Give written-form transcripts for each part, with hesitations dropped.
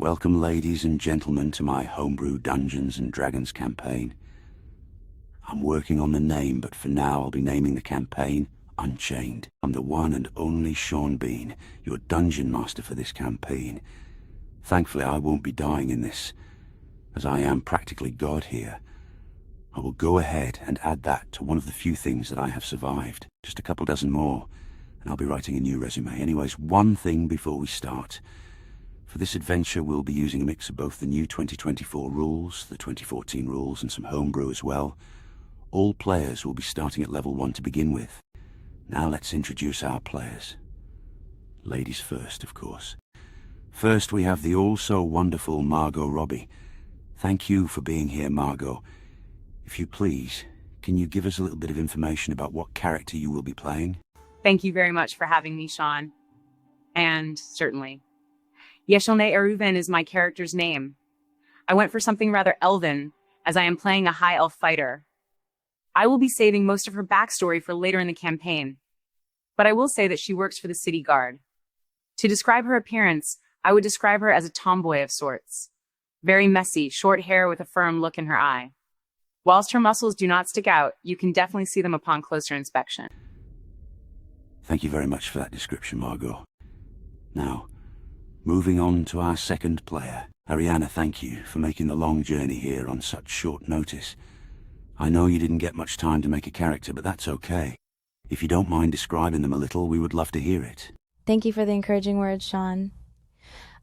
Welcome, ladies and gentlemen, to my homebrew Dungeons & Dragons campaign. I'm working on the name, but for now I'll be naming the campaign Unchained. I'm the one and only Sean Bean, your dungeon master for this campaign. Thankfully, I won't be dying in this, as I am practically God here. I will go ahead and add that to one of the few things that I have survived. Just a couple dozen more, and I'll be writing a new resume. Anyways, one thing before we start. For this adventure, we'll be using a mix of both the new 2024 rules, the 2014 rules, and some homebrew as well. All players will be starting at level 1 to begin with. Now let's introduce our players. Ladies first, of course. First, we have the all-so-wonderful Margot Robbie. Thank you for being here, Margot. If you please, can you give us a little bit of information about what character you will be playing? Thank you very much for having me, Sean. And certainly, Yeshilne Eruven is my character's name. I went for something rather elven, as I am playing a high elf fighter. I will be saving most of her backstory for later in the campaign, but I will say that she works for the city guard. To describe her appearance, I would describe her as a tomboy of sorts. Very messy, short hair with a firm look in her eye. Whilst her muscles do not stick out, you can definitely see them upon closer inspection. Thank you very much for that description, Margot. Now, moving on to our second player. Ariana, thank you for making the long journey here on such short notice. I know you didn't get much time to make a character, but that's okay. If you don't mind describing them a little, we would love to hear it. Thank you for the encouraging words, Sean.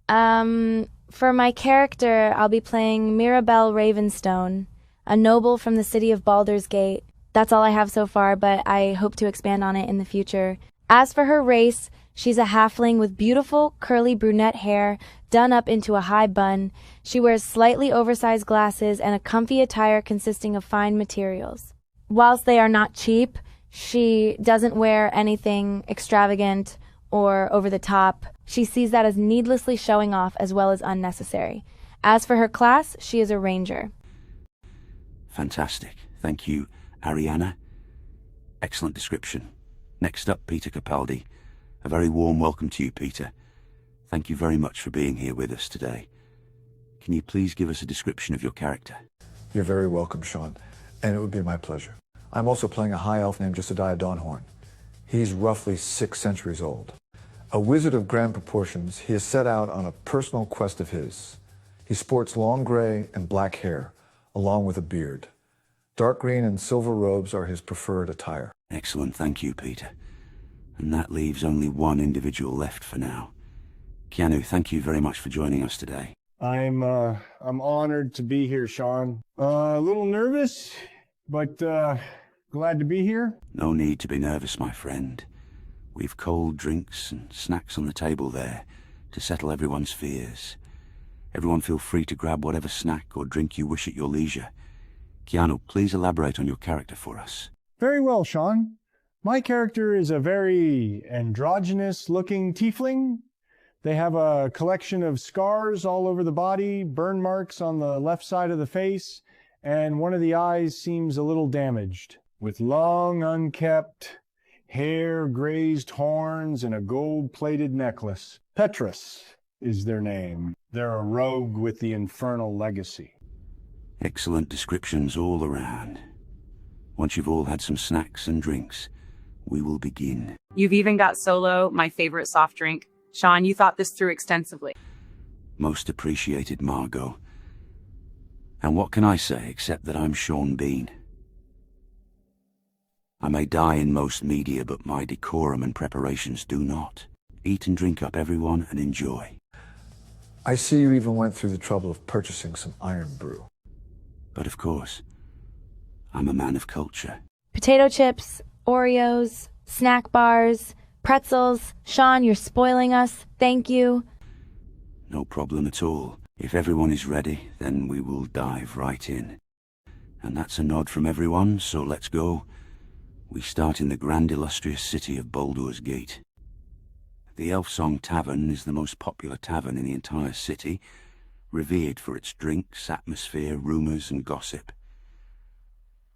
For my character, I'll be playing Mirabelle Ravenstone, a noble from the city of Baldur's Gate. That's all I have so far, but I hope to expand on it in the future. As for her race, she's a halfling with beautiful, curly brunette hair done up into a high bun. She wears slightly oversized glasses and a comfy attire consisting of fine materials. Whilst they are not cheap, she doesn't wear anything extravagant or over the top. She sees that as needlessly showing off as well as unnecessary. As for her class, she is a ranger. Fantastic. Thank you, Ariana. Excellent description. Next up, Peter Capaldi. A very warm welcome to you, Peter. Thank you very much for being here with us today. Can you please give us a description of your character? You're very welcome, Sean, and it would be my pleasure. I'm also playing a high elf named Josiah Dawnhorn. He's roughly 6 centuries old. A wizard of grand proportions, he has set out on a personal quest of his. He sports long gray and black hair, along with a beard. Dark green and silver robes are his preferred attire. Excellent, thank you, Peter. And that leaves only one individual left for now. Keanu, thank you very much for joining us today. I'm honored to be here, Sean. A little nervous, but glad to be here. No need to be nervous, my friend. We've cold drinks and snacks on the table there to settle everyone's fears. Everyone feel free to grab whatever snack or drink you wish at your leisure. Keanu, please elaborate on your character for us. Very well, Sean. My character is a very androgynous-looking tiefling. They have a collection of scars all over the body, burn marks on the left side of the face, and one of the eyes seems a little damaged. With long, unkept hair, grazed horns, and a gold-plated necklace. Petrus is their name. They're a rogue with the infernal legacy. Excellent descriptions all around. Once you've all had some snacks and drinks, we will begin. You've even got Solo, my favorite soft drink. Sean, you thought this through extensively. Most appreciated, Margot. And what can I say except that I'm Sean Bean? I may die in most media, but my decorum and preparations do not. Eat and drink up, everyone, and enjoy. I see you even went through the trouble of purchasing some iron brew. But of course, I'm a man of culture. Potato chips, Oreos, snack bars, pretzels. Sean, you're spoiling us. Thank you. No problem at all. If everyone is ready, then we will dive right in. And that's a nod from everyone, so let's go. We start in the grand illustrious city of Baldur's Gate. The Elfsong Tavern is the most popular tavern in the entire city, revered for its drinks, atmosphere, rumours and gossip.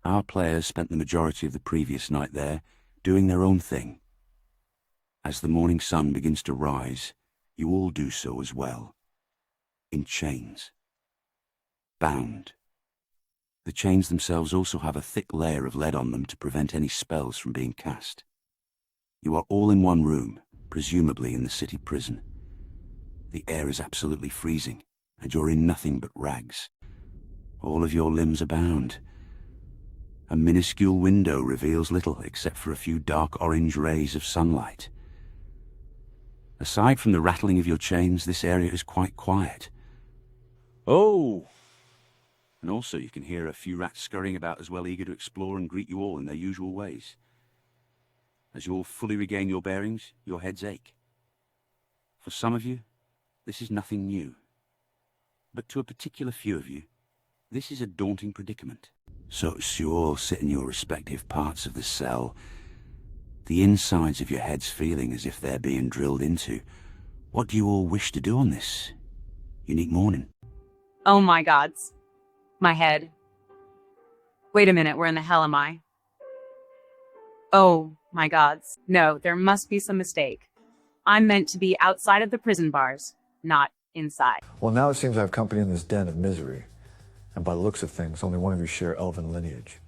Our players spent the majority of the previous night there, doing their own thing. As the morning sun begins to rise, you all do so as well. in chains. Bound. The chains themselves also have a thick layer of lead on them to prevent any spells from being cast. You are all in one room, presumably in the city prison. The air is absolutely freezing, and you're in nothing but rags. All of your limbs are bound. A minuscule window reveals little except for a few dark orange rays of sunlight. Aside from the rattling of your chains, this area is quite quiet. Oh! And also you can hear a few rats scurrying about as well, eager to explore and greet you all in their usual ways. As you all fully regain your bearings, your heads ache. For some of you, this is nothing new. But to a particular few of you, this is a daunting predicament. So as you all sit in your respective parts of the cell, the insides of your heads feeling as if they're being drilled into, what do you all wish to do on this unique morning? Oh my gods. My head. Wait a minute, where in the hell am I? Oh my gods. No, there must be some mistake. I'm meant to be outside of the prison bars, not inside. Well, now it seems I have company in this den of misery. And by the looks of things, only one of you share elven lineage.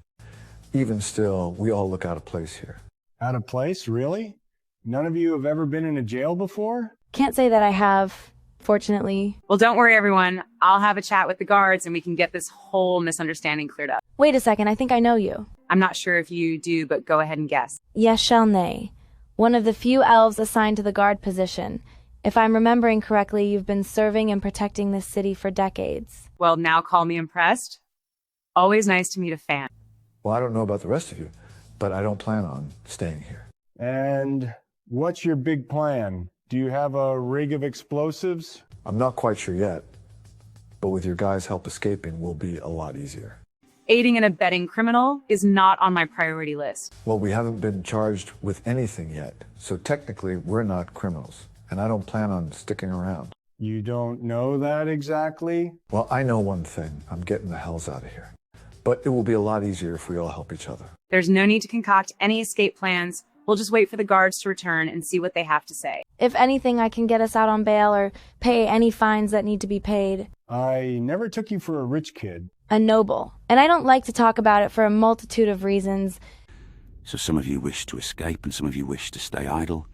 Even still, we all look out of place here. Out of place, really? None of you have ever been in a jail before? Can't say that I have, fortunately. Well, don't worry, everyone. I'll have a chat with the guards and we can get this whole misunderstanding cleared up. Wait a second, I think I know you. I'm not sure if you do, but go ahead and guess. Yeshelne, one of the few elves assigned to the guard position. If I'm remembering correctly, you've been serving and protecting this city for decades. Well, now call me impressed. Always nice to meet a fan. Well, I don't know about the rest of you, but I don't plan on staying here. And what's your big plan? Do you have a rig of explosives? I'm not quite sure yet, but with your guys' help escaping will be a lot easier. Aiding and abetting criminal is not on my priority list. Well, we haven't been charged with anything yet, so technically we're not criminals, and I don't plan on sticking around. You don't know that exactly? Well, I know one thing. I'm getting the hells out of here. But it will be a lot easier if we all help each other. There's no need to concoct any escape plans. We'll just wait for the guards to return and see what they have to say. If anything, I can get us out on bail or pay any fines that need to be paid. I never took you for a rich kid. A noble. And I don't like to talk about it for a multitude of reasons. So some of you wish to escape and some of you wish to stay idle.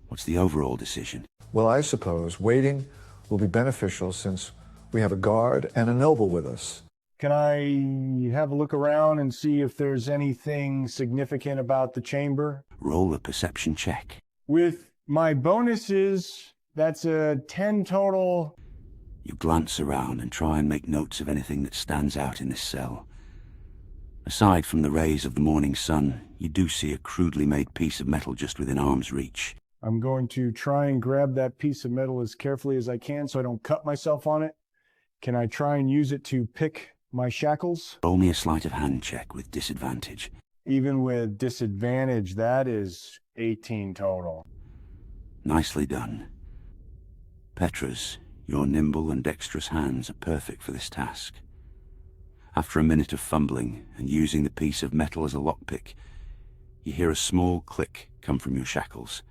What's the overall decision? Well, I suppose waiting will be beneficial since we have a guard and a noble with us. Can I have a look around and see if there's anything significant about the chamber? Roll a perception check. With my bonuses, that's a 10 total. You glance around and try and make notes of anything that stands out in this cell. Aside from the rays of the morning sun, you do see a crudely made piece of metal just within arm's reach. I'm going to try and grab that piece of metal as carefully as I can so I don't cut myself on it. Can I try and use it to pick my shackles? Roll me a sleight of hand check with disadvantage. Even with disadvantage, that is 18 total. Nicely done. Petras, your nimble and dexterous hands are perfect for this task. After a minute of fumbling and using the piece of metal as a lockpick, you hear a small click come from your shackles.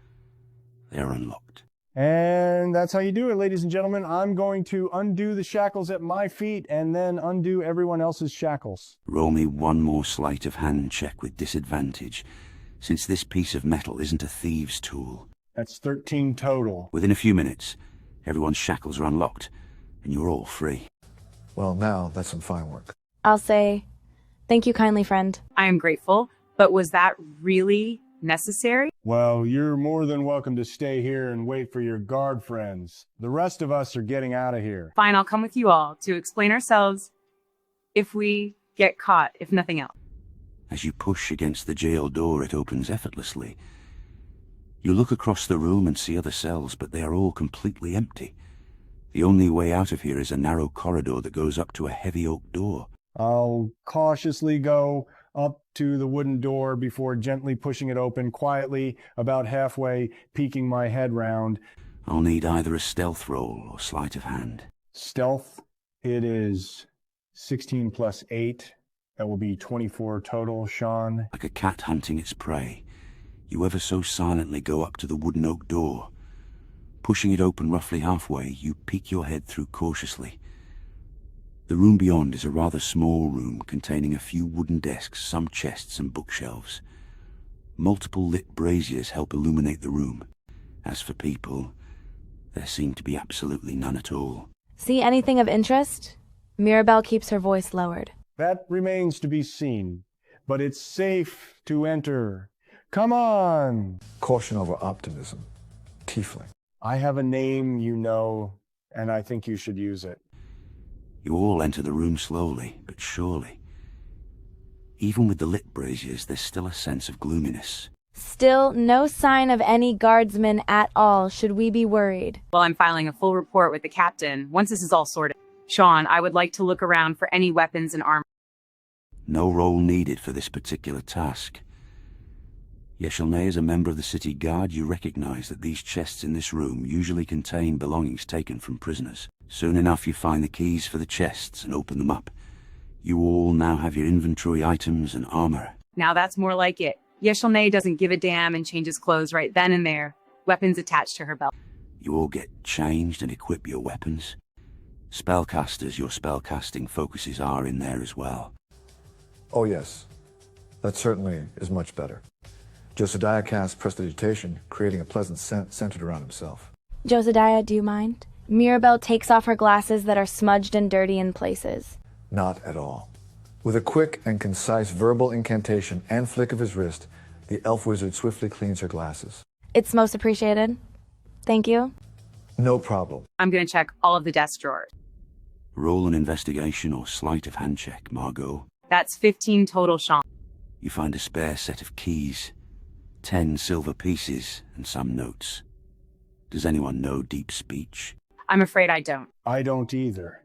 They are unlocked. And that's how you do it, ladies and gentlemen. I'm going to undo the shackles at my feet and then undo everyone else's shackles. Roll me one more sleight of hand check with disadvantage, since this piece of metal isn't a thieves' tool. That's 13 total. Within a few minutes, everyone's shackles are unlocked, and you're all free. Well, now that's some fine work. I'll say, thank you kindly, friend. I am grateful, but was that really necessary? Well, you're more than welcome to stay here and wait for your guard friends. The rest of us are getting out of here. Fine, I'll come with you all to explain ourselves if we get caught, if nothing else. As you push against the jail door, it opens effortlessly. You look across the room and see other cells, but they are all completely empty. The only way out of here is a narrow corridor that goes up to a heavy oak door. I'll cautiously go up to the wooden door before gently pushing it open quietly, about halfway, peeking my head round. I'll need either a stealth roll or sleight of hand. Stealth, it is 16 plus 8. That will be 24 total, Sean. Like a cat hunting its prey, you ever so silently go up to the wooden oak door. Pushing it open roughly halfway, you peek your head through cautiously. The room beyond is a rather small room containing a few wooden desks, some chests and bookshelves. Multiple lit braziers help illuminate the room. As for people, there seem to be absolutely none at all. See anything of interest? Mirabelle keeps her voice lowered. That remains to be seen, but it's safe to enter. Come on! Caution over optimism. Tiefling. I have a name you know, and I think you should use it. You all enter the room slowly, but surely. Even with the lit braziers, there's still a sense of gloominess. Still, no sign of any guardsmen at all. Should we be worried? Well, I'm filing a full report with the captain. Once this is all sorted, Sean, I would like to look around for any weapons and armor. No role needed for this particular task. Yeshelnay, as a member of the city guard, you recognize that these chests in this room usually contain belongings taken from prisoners. Soon enough you find the keys for the chests and open them up. You all now have your inventory items and armor. Now that's more like it. Yeshelnay doesn't give a damn and changes clothes right then and there, weapons attached to her belt. You all get changed and equip your weapons. Spellcasters, your spellcasting focuses are in there as well. Oh yes, that certainly is much better. Josiah casts prestidigitation, creating a pleasant scent centered around himself. Josiah, do you mind? Mirabelle takes off her glasses that are smudged and dirty in places. Not at all. With a quick and concise verbal incantation and flick of his wrist, the elf wizard swiftly cleans her glasses. It's most appreciated. Thank you. No problem. I'm going to check all of the desk drawers. Roll an investigation or sleight of hand check, Margot. That's 15 total, Sean. You find a spare set of keys, 10 silver pieces, and some notes. Does anyone know deep speech? I'm afraid I don't. I don't either.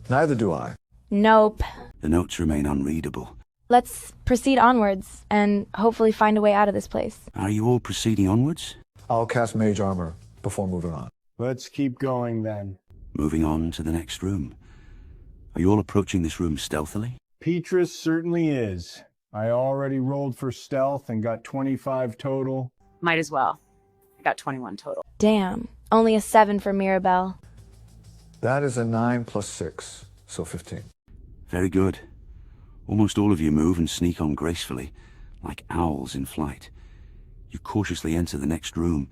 Neither do I. Nope. The notes remain unreadable. Let's proceed onwards and hopefully find a way out of this place. Are you all proceeding onwards? I'll cast mage armor before moving on. Let's keep going then. Moving on to the next room. Are you all approaching this room stealthily? Petrus certainly is. I already rolled for stealth and got 25 total. Might as well. I got 21 total. Damn. Only a 7 for Mirabelle. That is a 9 plus 6, so 15. Very good. Almost all of you move and sneak on gracefully, like owls in flight. You cautiously enter the next room,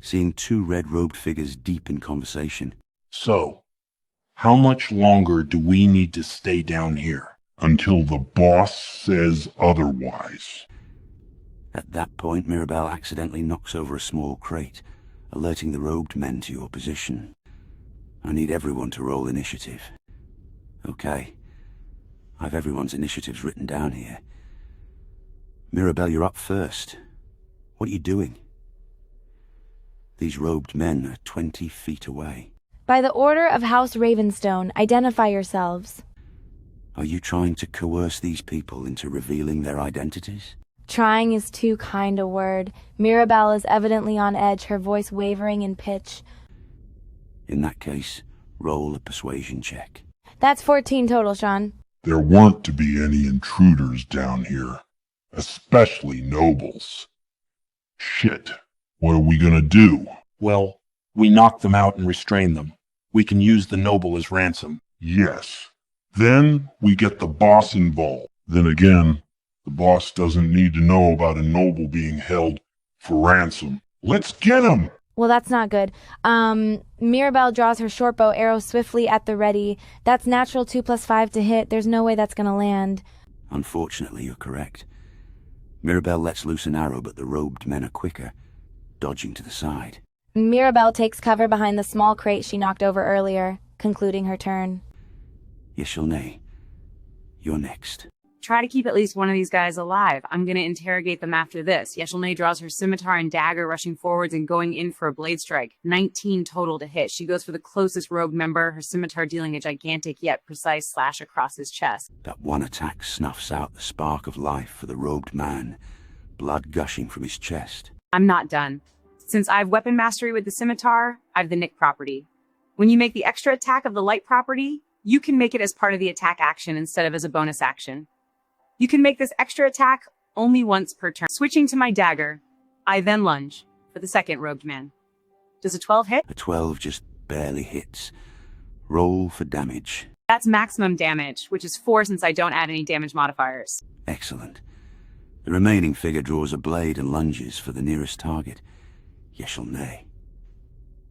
seeing 2 red-robed figures deep in conversation. So, how much longer do we need to stay down here? Until the boss says otherwise. At that point, Mirabelle accidentally knocks over a small crate, alerting the robed men to your position. I need everyone to roll initiative. Okay. I've everyone's initiatives written down here. Mirabelle, you're up first. What are you doing? These robed men are 20 feet away. By the order of House Ravenstone, identify yourselves. Are you trying to coerce these people into revealing their identities? Trying is too kind a word. Mirabelle is evidently on edge, her voice wavering in pitch. In that case, roll a persuasion check. That's 14 total, Sean. There weren't to be any intruders down here, especially nobles. Shit, what are we gonna do? Well, we knock them out and restrain them. We can use the noble as ransom. Yes. Then we get the boss involved. Then again, the boss doesn't need to know about a noble being held for ransom. Let's get him! Well, that's not good. Mirabelle draws her shortbow arrow swiftly at the ready. That's natural 2 plus 5 to hit. There's no way that's gonna land. Unfortunately, you're correct. Mirabelle lets loose an arrow, but the robed men are quicker, dodging to the side. Mirabelle takes cover behind the small crate she knocked over earlier, concluding her turn. Yeshelnay, you're next. Try to keep at least one of these guys alive. I'm going to interrogate them after this. Yeshelnay draws her scimitar and dagger, rushing forwards and going in for a blade strike. 19 total to hit. She goes for the closest robed member, her scimitar dealing a gigantic yet precise slash across his chest. That one attack snuffs out the spark of life for the robed man, blood gushing from his chest. I'm not done. Since I have weapon mastery with the scimitar, I have the nick property. When you make the extra attack of the light property, you can make it as part of the attack action instead of as a bonus action. You can make this extra attack only once per turn. Switching to my dagger, I then lunge for the second robed man. Does a 12 hit? A 12 just barely hits. Roll for damage. That's maximum damage, which is 4 since I don't add any damage modifiers. Excellent. The remaining figure draws a blade and lunges for the nearest target. Yeshelnay.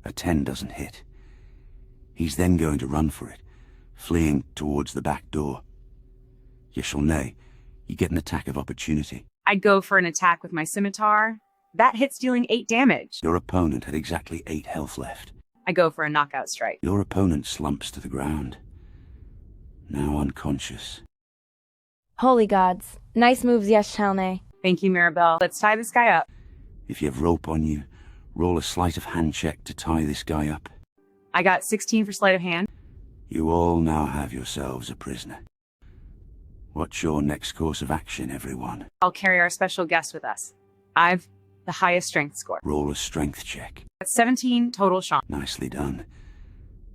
A 10 doesn't hit. He's then going to run for it, fleeing towards the back door. Yeshelnay, you get an attack of opportunity. I'd go for an attack with my scimitar. That hits dealing 8 damage. Your opponent had exactly 8 health left. I go for a knockout strike. Your opponent slumps to the ground, now unconscious. Holy gods. Nice moves, Yeshelnay. Thank you, Mirabelle. Let's tie this guy up. If you have rope on you, roll a sleight of hand check to tie this guy up. I got 16 for sleight of hand. You all now have yourselves a prisoner. What's your next course of action, everyone? I'll carry our special guest with us. I've the highest strength score. Roll a strength check. That's 17 total, Sean. Nicely done.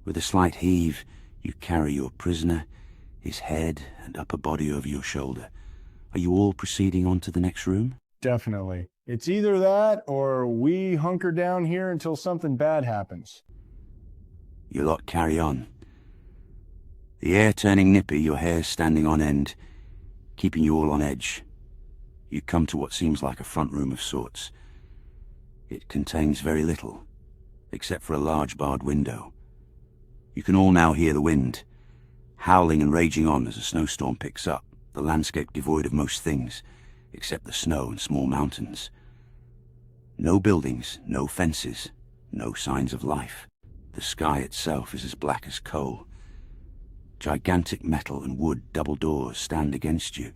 With a slight heave, you carry your prisoner, his head and upper body over your shoulder. Are you all proceeding on to the next room? Definitely. It's either that or we hunker down here until something bad happens. You lot carry on. The air turning nippy, your hair standing on end, keeping you all on edge. You come to what seems like a front room of sorts. It contains very little, except for a large barred window. You can all now hear the wind, howling and raging on as a snowstorm picks up, the landscape devoid of most things, except the snow and small mountains. No buildings, no fences, no signs of life. The sky itself is as black as coal. Gigantic metal and wood double doors stand against you.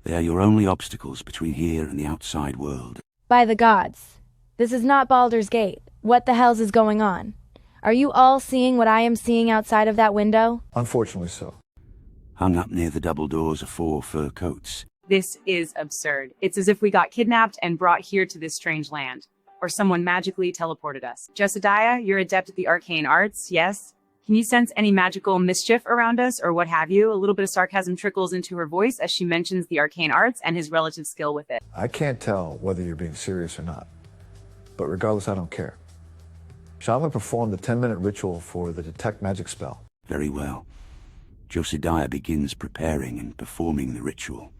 They are your only obstacles between here and the outside world. By the gods. This is not Baldur's Gate. What the hells is going on? Are you all seeing what I am seeing outside of that window? Unfortunately so. Hung up near the double doors are 4 fur coats. This is absurd. It's as if we got kidnapped and brought here to this strange land. Or someone magically teleported us. Jesidiah, you're adept at the arcane arts, yes? Can you sense any magical mischief around us, or what have you? A little bit of sarcasm trickles into her voice as she mentions the arcane arts and his relative skill with it. I can't tell whether you're being serious or not. But regardless, I don't care. Shall I perform the 10-minute ritual for the detect magic spell? Very well. Josidiah begins preparing and performing the ritual.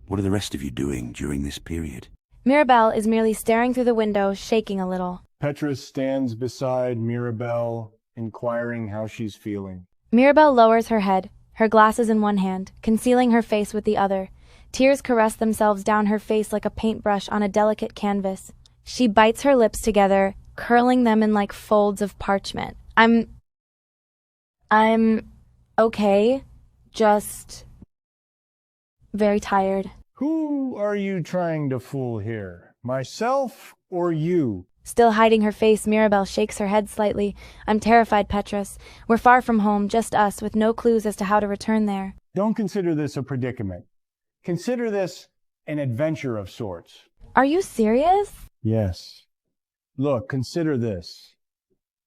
What are the rest of you doing during this period? Mirabelle is merely staring through the window, shaking a little. Petrus stands beside Mirabelle, inquiring how she's feeling. Mirabelle lowers her head, her glasses in one hand, concealing her face with the other. Tears caress themselves down her face like a paintbrush on a delicate canvas. She bites her lips together, curling them in like folds of parchment. I'm okay, just very tired. Who are you trying to fool here? Myself or you? Still hiding her face, Mirabelle shakes her head slightly. I'm terrified, Petrus. We're far from home, just us, with no clues as to how to return there. Don't consider this a predicament. Consider this an adventure of sorts. Are you serious? Yes. Look, consider this.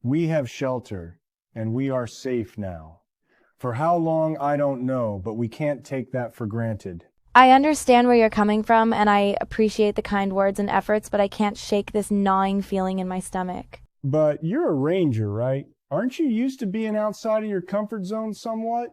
We have shelter, and we are safe now. For how long, I don't know, but we can't take that for granted. I understand where you're coming from, and I appreciate the kind words and efforts, but I can't shake this gnawing feeling in my stomach. But you're a ranger, right? Aren't you used to being outside of your comfort zone somewhat?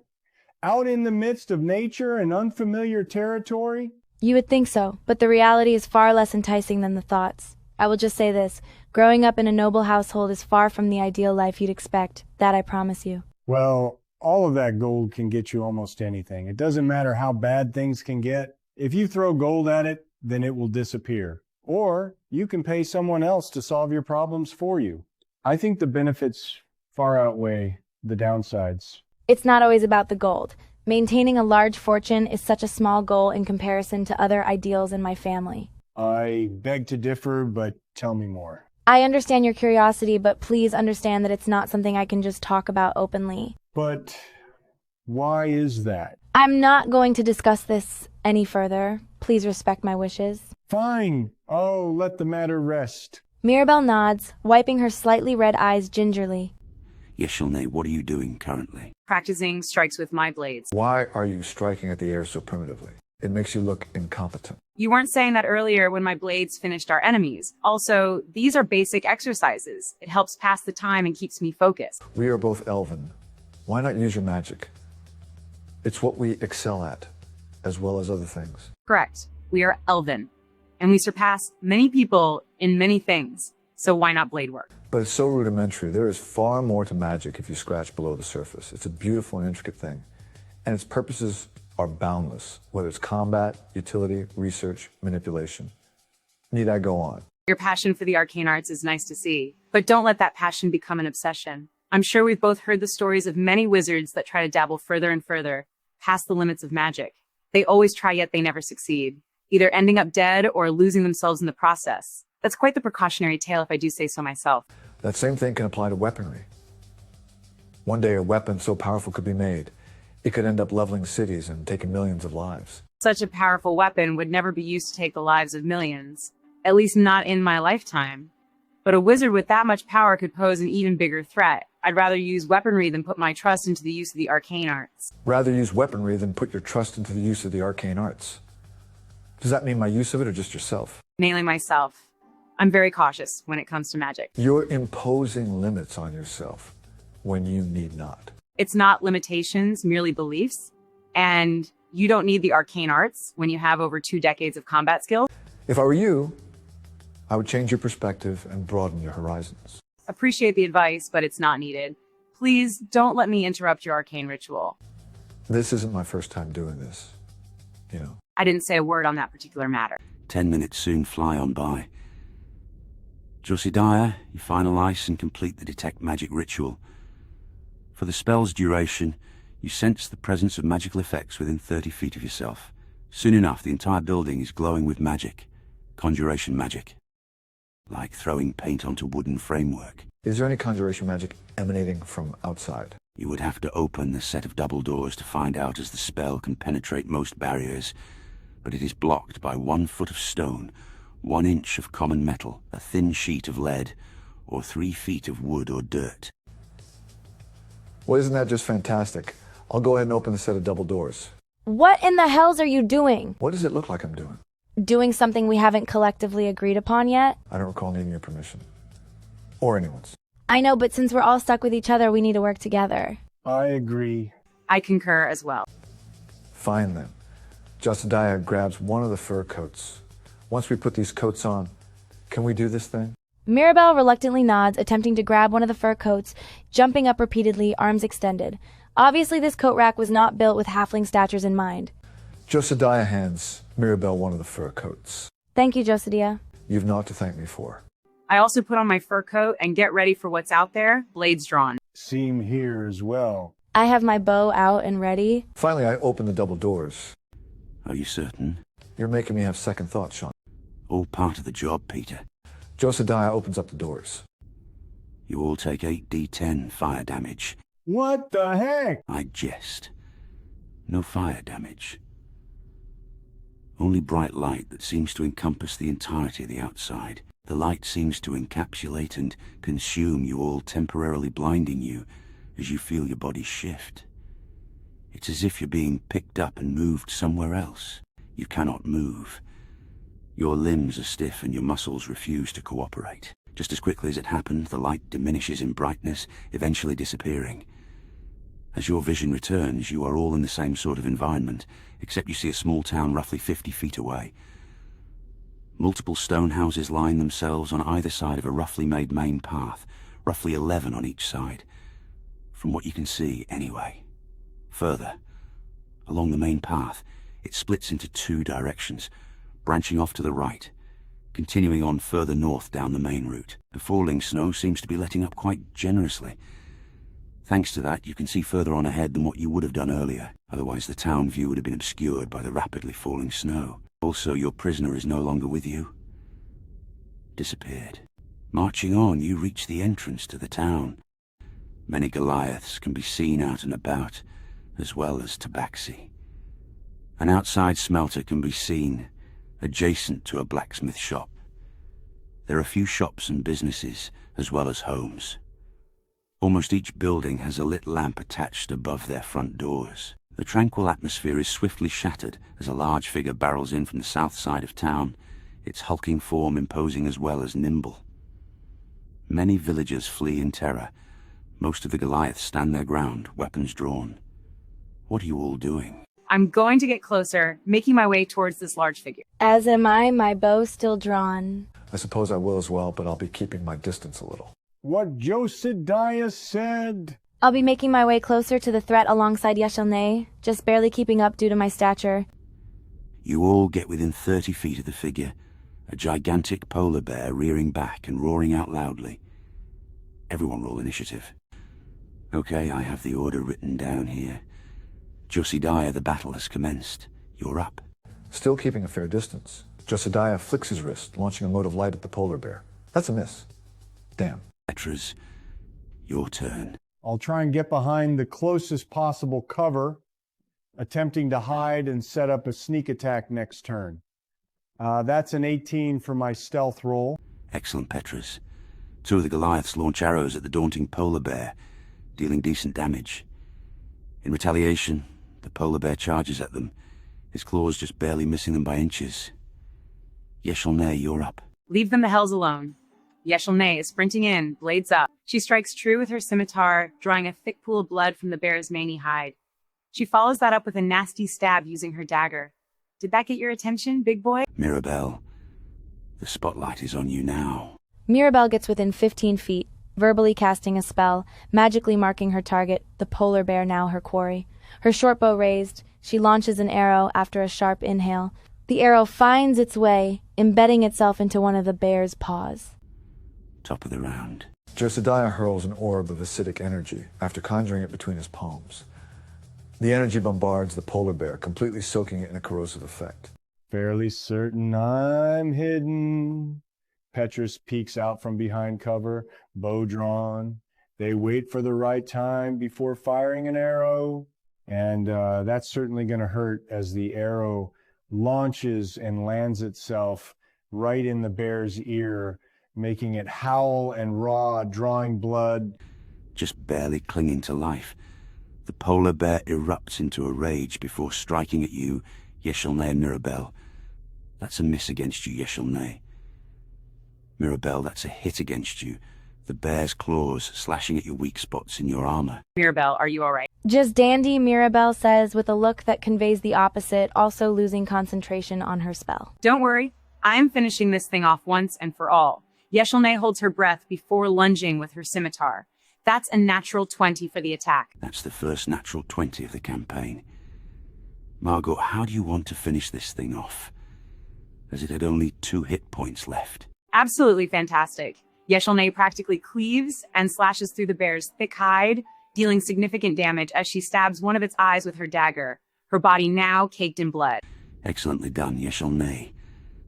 Out in the midst of nature and unfamiliar territory? You would think so, but the reality is far less enticing than the thoughts. I will just say this. Growing up in a noble household is far from the ideal life you'd expect. That I promise you. Well, all of that gold can get you almost anything. It doesn't matter how bad things can get. If you throw gold at it, then it will disappear. Or you can pay someone else to solve your problems for you. I think the benefits far outweigh the downsides. It's not always about the gold. Maintaining a large fortune is such a small goal in comparison to other ideals in my family. I beg to differ, but tell me more. I understand your curiosity, but please understand that it's not something I can just talk about openly. But why is that? I'm not going to discuss this any further. Please respect my wishes. Fine. Oh, let the matter rest. Mirabelle nods, wiping her slightly red eyes gingerly. Yeshelnay, what are you doing currently? Practicing strikes with my blades. Why are you striking at the air so primitively? It makes you look incompetent. You weren't saying that earlier when my blades finished our enemies. Also, these are basic exercises. It helps pass the time and keeps me focused. We are both elven. Why not use your magic? It's what we excel at, as well as other things. Correct. We are elven, and we surpass many people in many things. So why not blade work? But it's so rudimentary. There is far more to magic if you scratch below the surface. It's a beautiful and intricate thing, and its purposes are boundless, whether it's combat, utility, research, manipulation. Need I go on? Your passion for the arcane arts is nice to see, but don't let that passion become an obsession. I'm sure we've both heard the stories of many wizards that try to dabble further and further, past the limits of magic. They always try, yet they never succeed, either ending up dead or losing themselves in the process. That's quite the precautionary tale, if I do say so myself. That same thing can apply to weaponry. One day a weapon so powerful could be made, it could end up leveling cities and taking millions of lives. Such a powerful weapon would never be used to take the lives of millions, at least not in my lifetime. But a wizard with that much power could pose an even bigger threat. I'd rather use weaponry than put my trust into the use of the arcane arts. Rather use weaponry than put your trust into the use of the arcane arts. Does that mean my use of it or just yourself? Mainly myself. I'm very cautious when it comes to magic. You're imposing limits on yourself when you need not. It's not limitations, merely beliefs. And you don't need the arcane arts when you have over 2 decades of combat skills. If I were you, I would change your perspective and broaden your horizons. Appreciate the advice, but it's not needed. Please don't let me interrupt your arcane ritual. This isn't my first time doing this, you know. I didn't say a word on that particular matter. 10 minutes soon fly on by. Josidiah, you finalize and complete the detect magic ritual. For the spell's duration, you sense the presence of magical effects within 30 feet of yourself. Soon enough, the entire building is glowing with magic. Conjuration magic. Like throwing paint onto wooden framework. Is there any conjuration magic emanating from outside? You would have to open the set of double doors to find out, as the spell can penetrate most barriers, but it is blocked by 1 foot of stone, 1 inch of common metal, a thin sheet of lead, or 3 feet of wood or dirt. Well, isn't that just fantastic? I'll go ahead and open the set of double doors. What in the hells are you doing? What does it look like I'm doing? Doing something we haven't collectively agreed upon yet? I don't recall needing your permission. Or anyone's. I know, but since we're all stuck with each other, we need to work together. I agree. I concur as well. Fine then. Josidiah grabs one of the fur coats. Once we put these coats on, can we do this thing? Mirabelle reluctantly nods, attempting to grab one of the fur coats, jumping up repeatedly, arms extended. Obviously, this coat rack was not built with halfling statures in mind. Josidiah hands Mirabelle one of the fur coats. Thank you, Josidiah. You've naught to thank me for. I also put on my fur coat and get ready for what's out there, blades drawn. Same here as well. I have my bow out and ready. Finally, I open the double doors. Are you certain? You're making me have second thoughts, Sean. All part of the job, Peter. Josidiah opens up the doors. You all take 8d10 fire damage. What the heck? I jest. No fire damage. Only bright light that seems to encompass the entirety of the outside. The light seems to encapsulate and consume you all, temporarily blinding you as you feel your body shift. It's as if you're being picked up and moved somewhere else. You cannot move. Your limbs are stiff and your muscles refuse to cooperate. Just as quickly as it happened, the light diminishes in brightness, eventually disappearing. As your vision returns, you are all in the same sort of environment, except you see a small town roughly 50 feet away. Multiple stone houses line themselves on either side of a roughly made main path, roughly 11 on each side. From what you can see, anyway. Further, along the main path, it splits into 2 directions, branching off to the right, continuing on further north down the main route. The falling snow seems to be letting up quite generously. Thanks to that, you can see further on ahead than what you would have done earlier. Otherwise, the town view would have been obscured by the rapidly falling snow. Also, your prisoner is no longer with you. Disappeared. Marching on, you reach the entrance to the town. Many Goliaths can be seen out and about, as well as tabaxi. An outside smelter can be seen, adjacent to a blacksmith shop. There are few shops and businesses, as well as homes. Almost each building has a lit lamp attached above their front doors. The tranquil atmosphere is swiftly shattered as a large figure barrels in from the south side of town, its hulking form imposing as well as nimble. Many villagers flee in terror. Most of the Goliaths stand their ground, weapons drawn. What are you all doing? I'm going to get closer, making my way towards this large figure. As am I, my bow still drawn. I suppose I will as well, but I'll be keeping my distance a little. What Josidiah said. I'll be making my way closer to the threat alongside Yeshelne, just barely keeping up due to my stature. You all get within 30 feet of the figure, a gigantic polar bear rearing back and roaring out loudly. Everyone roll initiative. Okay, I have the order written down here. Josidiah, the battle has commenced. You're up. Still keeping a fair distance. Josidiah flicks his wrist, launching a mote of light at the polar bear. That's a miss. Damn. Petras, your turn. I'll try and get behind the closest possible cover, attempting to hide and set up a sneak attack next turn. That's an 18 for my stealth roll. Excellent, Petras. Two of the Goliaths launch arrows at the daunting polar bear, dealing decent damage. In retaliation, the polar bear charges at them, his claws just barely missing them by inches. Yeshelne, you're up. Leave them the hells alone. Yeshelne is sprinting in, blades up. She strikes true with her scimitar, drawing a thick pool of blood from the bear's mangy hide. She follows that up with a nasty stab using her dagger. Did that get your attention, big boy? Mirabelle, the spotlight is on you now. Mirabelle gets within 15 feet, verbally casting a spell, magically marking her target, the polar bear now her quarry. Her short bow raised, she launches an arrow after a sharp inhale. The arrow finds its way, embedding itself into one of the bear's paws. Top of the round. Josidiah hurls an orb of acidic energy after conjuring it between his palms. The energy bombards the polar bear, completely soaking it in a corrosive effect. Fairly certain I'm hidden. Petras peeks out from behind cover, bow drawn. They wait for the right time before firing an arrow. And that's certainly going to hurt as the arrow launches and lands itself right in the bear's ear, making it howl and raw, drawing blood. Just barely clinging to life, the polar bear erupts into a rage before striking at you, Yeshelne and Mirabelle. That's a miss against you, Yeshelne. Mirabelle, that's a hit against you. The bear's claws slashing at your weak spots in your armor. Mirabelle, are you all right? Just dandy, Mirabelle says with a look that conveys the opposite, also losing concentration on her spell. Don't worry. I'm finishing this thing off once and for all. Yeshelne holds her breath before lunging with her scimitar. That's a natural 20 for the attack. That's the first natural 20 of the campaign. Margot, how do you want to finish this thing off? As it had only 2 hit points left. Absolutely fantastic. Yeshelne practically cleaves and slashes through the bear's thick hide, dealing significant damage as she stabs one of its eyes with her dagger, her body now caked in blood. Excellently done, Yeshelne.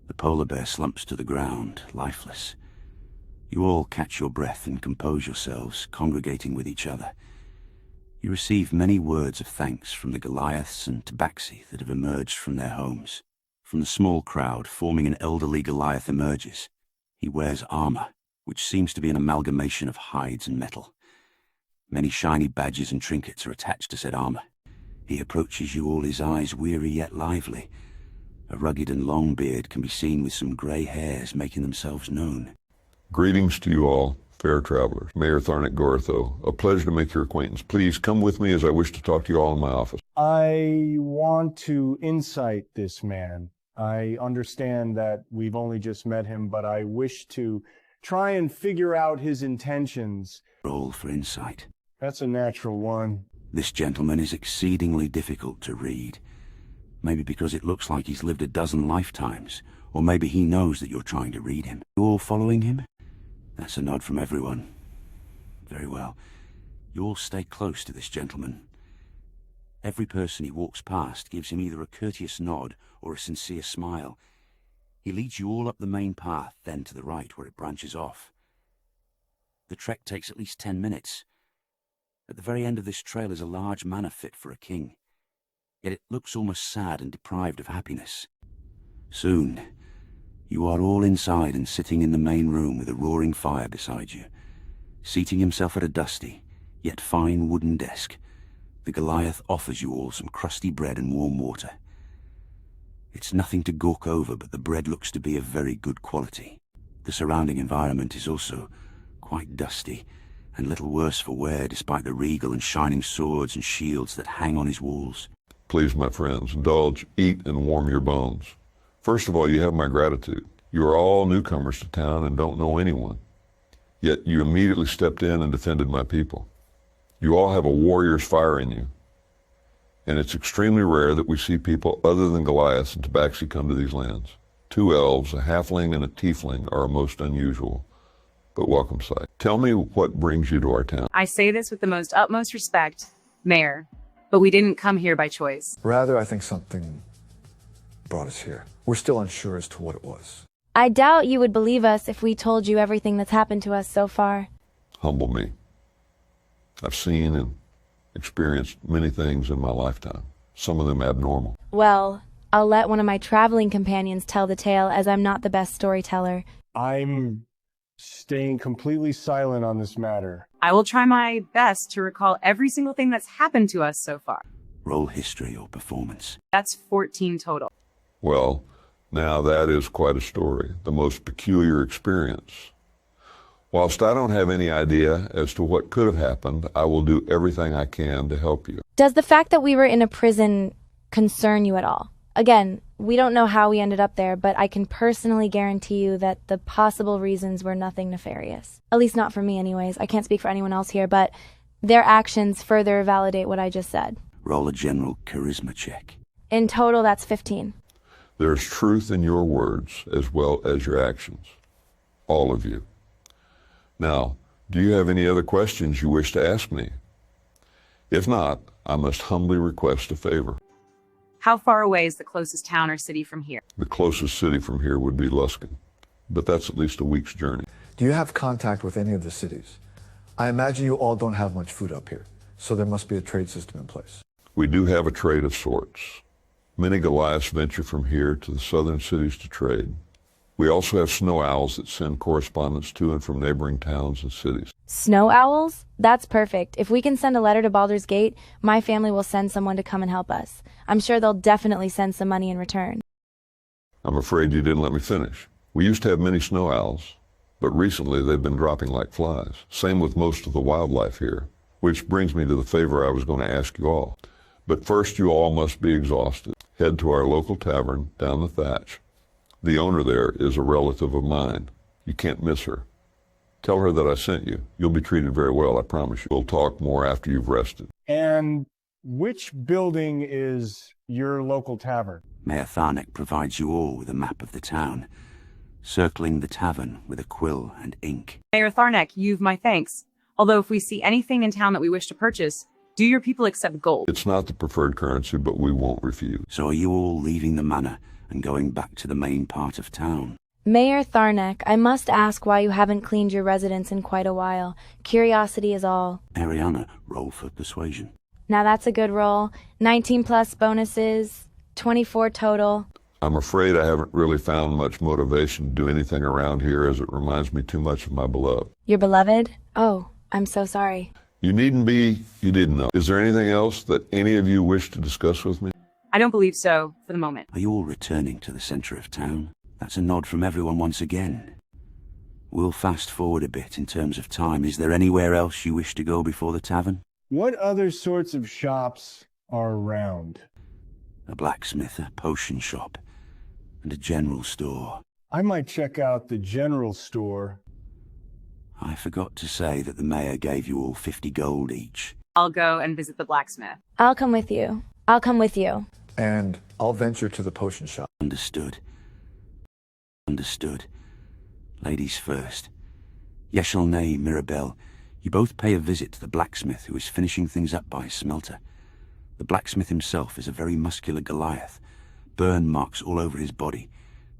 The polar bear slumps to the ground, lifeless. You all catch your breath and compose yourselves, congregating with each other. You receive many words of thanks from the Goliaths and Tabaxi that have emerged from their homes. From the small crowd, forming an elderly Goliath emerges. He wears armor, which seems to be an amalgamation of hides and metal. Many shiny badges and trinkets are attached to said armor. He approaches you, all his eyes weary yet lively. A rugged and long beard can be seen with some grey hairs making themselves known. Greetings to you all, fair travelers. Mayor Tharnik Gortho, a pleasure to make your acquaintance. Please come with me as I wish to talk to you all in my office. I want to insight this man. I understand that we've only just met him, but I wish to try and figure out his intentions. Roll for insight. That's a natural one. This gentleman is exceedingly difficult to read. Maybe because it looks like he's lived a dozen lifetimes, or maybe he knows that you're trying to read him. You all following him? That's a nod from everyone. Very well. You all stay close to this gentleman. Every person he walks past gives him either a courteous nod or a sincere smile. He leads you all up the main path, then to the right where it branches off. The trek takes at least 10 minutes. At the very end of this trail is a large manor fit for a king. Yet it looks almost sad and deprived of happiness. Soon, you are all inside and sitting in the main room with a roaring fire beside you. Seating himself at a dusty, yet fine wooden desk, The Goliath offers you all some crusty bread and warm water. It's nothing to gawk over, but the bread looks to be of very good quality. The surrounding environment is also quite dusty, and little worse for wear despite the regal and shining swords and shields that hang on his walls. Please, my friends, indulge, eat, and warm your bones. First of all, you have my gratitude. You are all newcomers to town and don't know anyone. Yet you immediately stepped in and defended my people. You all have a warrior's fire in you. And it's extremely rare that we see people other than Goliaths and Tabaxi come to these lands. 2 elves, a halfling and a tiefling, are a most unusual, but welcome sight. Tell me what brings you to our town. I say this with the most utmost respect, Mayor, but we didn't come here by choice. Rather, I think something brought us here. We're still unsure as to what it was. I doubt you would believe us if we told you everything that's happened to us so far. Humble me. I've seen and experienced many things in my lifetime, some of them abnormal. Well, I'll let one of my traveling companions tell the tale, as I'm not the best storyteller. I'm staying completely silent on this matter. I will try my best to recall every single thing that's happened to us so far. Roll history or performance. That's 14 total. Well, now that is quite a story, the most peculiar experience. Whilst I don't have any idea as to what could have happened, I will do everything I can to help you. Does the fact that we were in a prison concern you at all? Again, we don't know how we ended up there, but I can personally guarantee you that the possible reasons were nothing nefarious. At least not for me anyways. I can't speak for anyone else here, but their actions further validate what I just said. Roll a general charisma check. In total, that's 15. There's truth in your words as well as your actions. All of you. Now, do you have any other questions you wish to ask me? If not, I must humbly request a favor. How far away is the closest town or city from here? The closest city from here would be Luskin, but that's at least a week's journey. Do you have contact with any of the cities? I imagine you all don't have much food up here, so there must be a trade system in place. We do have a trade of sorts. Many Goliaths venture from here to the southern cities to trade. We also have snow owls that send correspondence to and from neighboring towns and cities. Snow owls? That's perfect. If we can send a letter to Baldur's Gate, my family will send someone to come and help us. I'm sure they'll definitely send some money in return. I'm afraid you didn't let me finish. We used to have many snow owls, but recently they've been dropping like flies. Same with most of the wildlife here, which brings me to the favor I was going to ask you all. But first, you all must be exhausted. Head to our local tavern down the thatch. The owner there is a relative of mine. You can't miss her. Tell her that I sent you. You'll be treated very well, I promise you. We'll talk more after you've rested. And which building is your local tavern? Mayor Tharnek provides you all with a map of the town, circling the tavern with a quill and ink. Mayor Tharnek, you've my thanks. Although if we see anything in town that we wish to purchase, do your people accept gold? It's not the preferred currency, but we won't refuse. So are you all leaving the manor and going back to the main part of town? Mayor Tharnek, I must ask why you haven't cleaned your residence in quite a while. Curiosity is all. Ariana, roll for persuasion. Now that's a good roll. 19 plus bonuses, 24 total. I'm afraid I haven't really found much motivation to do anything around here, as it reminds me too much of my beloved. Your beloved? Oh, I'm so sorry. You needn't be, you didn't know. Is there anything else that any of you wish to discuss with me? I don't believe so, for the moment. Are you all returning to the center of town? That's a nod from everyone once again. We'll fast forward a bit in terms of time. Is there anywhere else you wish to go before the tavern? What other sorts of shops are around? A blacksmith, a potion shop, and a general store. I might check out the general store. I forgot to say that the mayor gave you all 50 gold each. I'll go and visit the blacksmith. I'll come with you. I'll come with you. And I'll venture to the potion shop. Understood. Understood. Ladies first. Yeshelnay, Mirabelle, you both pay a visit to the blacksmith who is finishing things up by his smelter. The blacksmith himself is a very muscular Goliath, burn marks all over his body,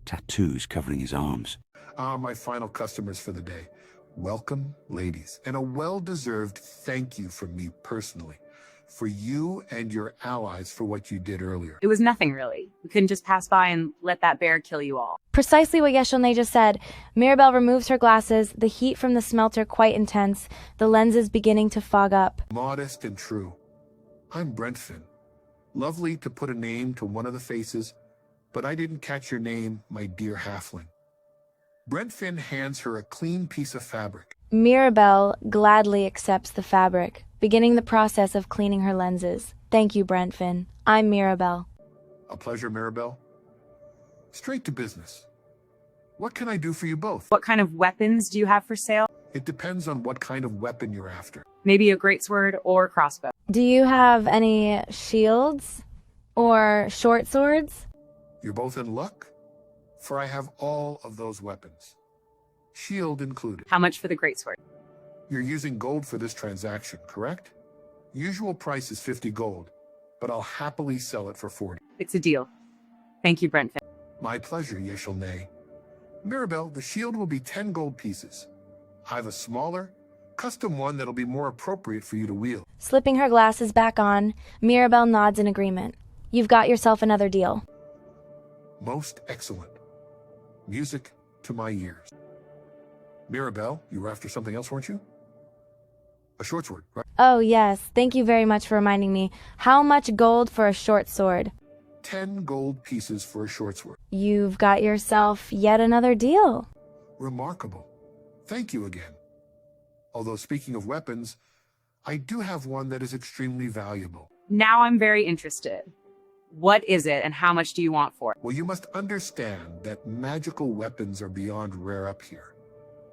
tattoos covering his arms. My final customers for the day. Welcome, ladies, and a well-deserved thank you from me personally, for you and your allies for what you did earlier. It was nothing, really. We couldn't just pass by and let that bear kill you all. Precisely what Yeshelnay just said. Mirabelle removes her glasses, the heat from the smelter quite intense, the lenses beginning to fog up. Modest and true. I'm Brentfin. Lovely to put a name to one of the faces, but I didn't catch your name, my dear halfling. Brentfin hands her a clean piece of fabric. Mirabelle gladly accepts the fabric, beginning the process of cleaning her lenses. Thank you, Brentfin. I'm Mirabelle. A pleasure, Mirabelle. Straight to business. What can I do for you both? What kind of weapons do you have for sale? It depends on what kind of weapon you're after. Maybe a greatsword or crossbow. Do you have any shields or short swords? You're both in luck, for I have all of those weapons. Shield included. How much for the greatsword? You're using gold for this transaction, correct? Usual price is 50 gold, but I'll happily sell it for 40. It's a deal. Thank you, Brentfin. My pleasure, Yeshelnay. Mirabelle, the shield will be 10 gold pieces. I have a smaller, custom one that'll be more appropriate for you to wield. Slipping her glasses back on, Mirabelle nods in agreement. You've got yourself another deal. Most excellent. Music to my ears. Mirabelle, you were after something else, weren't you? A short sword, right? Oh, yes. Thank you very much for reminding me. How much gold for a short sword? 10 gold pieces for a short sword. You've got yourself yet another deal. Remarkable. Thank you again. Although speaking of weapons, I do have one that is extremely valuable. Now I'm very interested. What is it and how much do you want for it? Well, you must understand that magical weapons are beyond rare up here.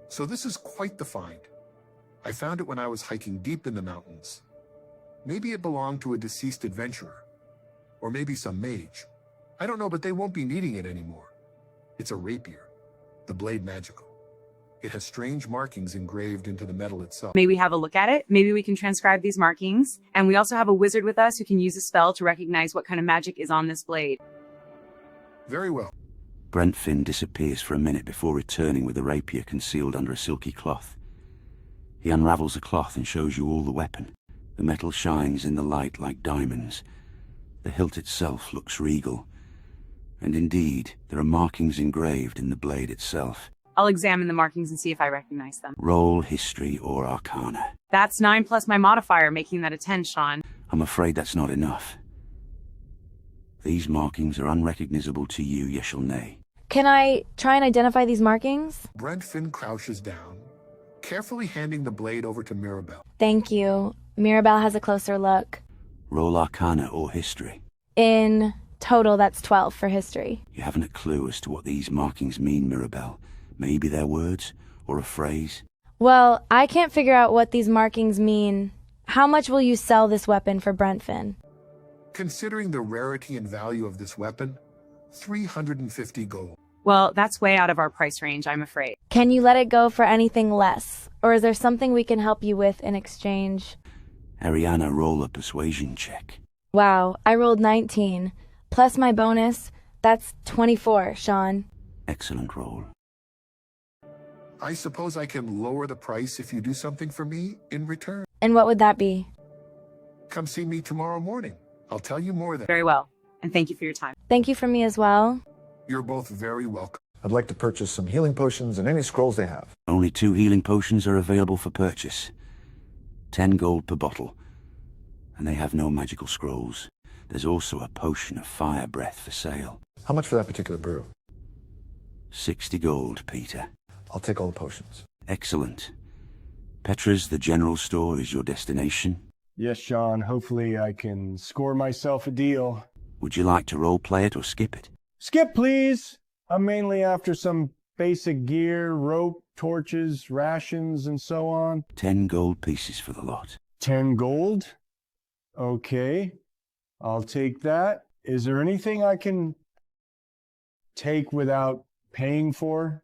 So this is quite the find. I found it when I was hiking deep in the mountains. Maybe it belonged to a deceased adventurer. Or maybe some mage. I don't know, but they won't be needing it anymore. It's a rapier, the blade magical. It has strange markings engraved into the metal itself. May we have a look at it? Maybe we can transcribe these markings. And we also have a wizard with us who can use a spell to recognize what kind of magic is on this blade. Very well. Brentfin disappears for a minute before returning with the rapier concealed under a silky cloth. He unravels the cloth and shows you all the weapon. The metal shines in the light like diamonds. The hilt itself looks regal. And indeed, there are markings engraved in the blade itself. I'll examine the markings and see if I recognize them. Roll history or arcana. That's 9 plus my modifier, making that a 10, Sean. I'm afraid that's not enough. These markings are unrecognizable to you, Yeshelnay. Can I try and identify these markings? Brentfin crouches down, carefully handing the blade over to Mirabelle. Thank you. Mirabelle has a closer look. Roll arcana or history. In total, that's 12 for history. You haven't a clue as to what these markings mean, Mirabelle. Maybe they're words or a phrase. Well, I can't figure out what these markings mean. How much will you sell this weapon for, Brentfin? Considering the rarity and value of this weapon, 350 gold. Well, that's way out of our price range, I'm afraid. Can you let it go for anything less? Or is there something we can help you with in exchange? Ariana, roll a persuasion check. Wow, I rolled 19. Plus my bonus, that's 24, Sean. Excellent roll. I suppose I can lower the price if you do something for me in return. And what would that be? Come see me tomorrow morning. I'll tell you more then. Very well. And thank you for your time. Thank you for me as well. You're both very welcome. I'd like to purchase some healing potions and any scrolls they have. Only 2 healing potions are available for purchase. 10 gold per bottle. And they have no magical scrolls. There's also a potion of fire breath for sale. How much for that particular brew? 60 gold, Peter. I'll take all the potions. Excellent. Petra's, the general store, is your destination. Yes, Sean. Hopefully I can score myself a deal. Would you like to roleplay it or skip it? Skip, please. I'm mainly after some basic gear, rope, torches, rations, and so on. 10 gold pieces for the lot. 10 gold? Okay. I'll take that. Is there anything I can take without paying for?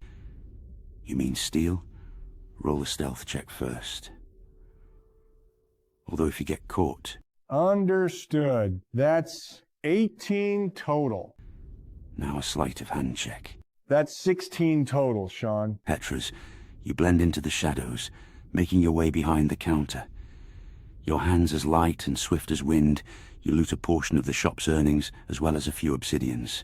You mean steal? Roll a stealth check first. Although if you get caught... Understood. That's 18 total. Now a sleight of hand check. That's 16 total, Sean. Petra's, you blend into the shadows, making your way behind the counter. Your hands as light and swift as wind, you loot a portion of the shop's earnings as well as a few obsidians.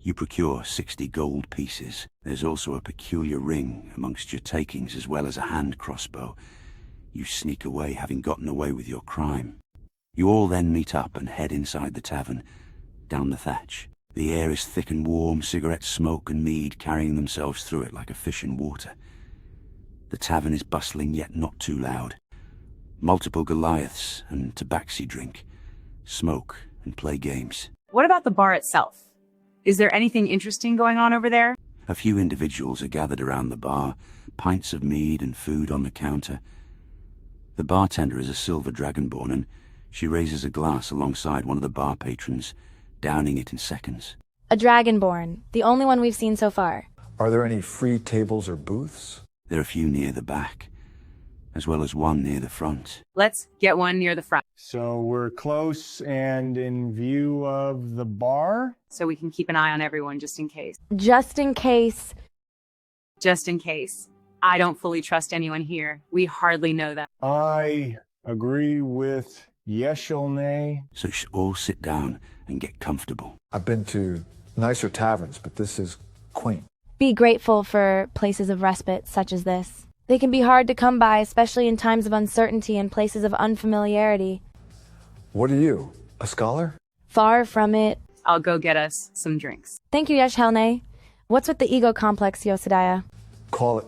You procure 60 gold pieces. There's also a peculiar ring amongst your takings as well as a hand crossbow. You sneak away, having gotten away with your crime. You all then meet up and head inside the tavern, down the thatch. The air is thick and warm, cigarette smoke and mead carrying themselves through it like a fish in water. The tavern is bustling yet not too loud. Multiple Goliaths and tabaxi drink, smoke and play games. What about the bar itself? Is there anything interesting going on over there? A few individuals are gathered around the bar, pints of mead and food on the counter. The bartender is a silver dragonborn, and she raises a glass alongside one of the bar patrons, downing it in seconds. A dragonborn, the only one we've seen so far. Are there any free tables or booths? There are a few near the back, as well as one near the front. Let's get one near the front So we're close and in view of the bar? so we can keep an eye on everyone just in case. Just in case. Just in case. I don't fully trust anyone here. We hardly know them. I agree with Yeshelne. So you should all sit down and get comfortable. I've been to nicer taverns, but this is quaint. Be grateful for places of respite such as this. They can be hard to come by, especially in times of uncertainty and places of unfamiliarity. What are you, a scholar? Far from it. I'll go get us some drinks. Thank you, Yeshelne. What's with the ego complex, Yosadiah? Call it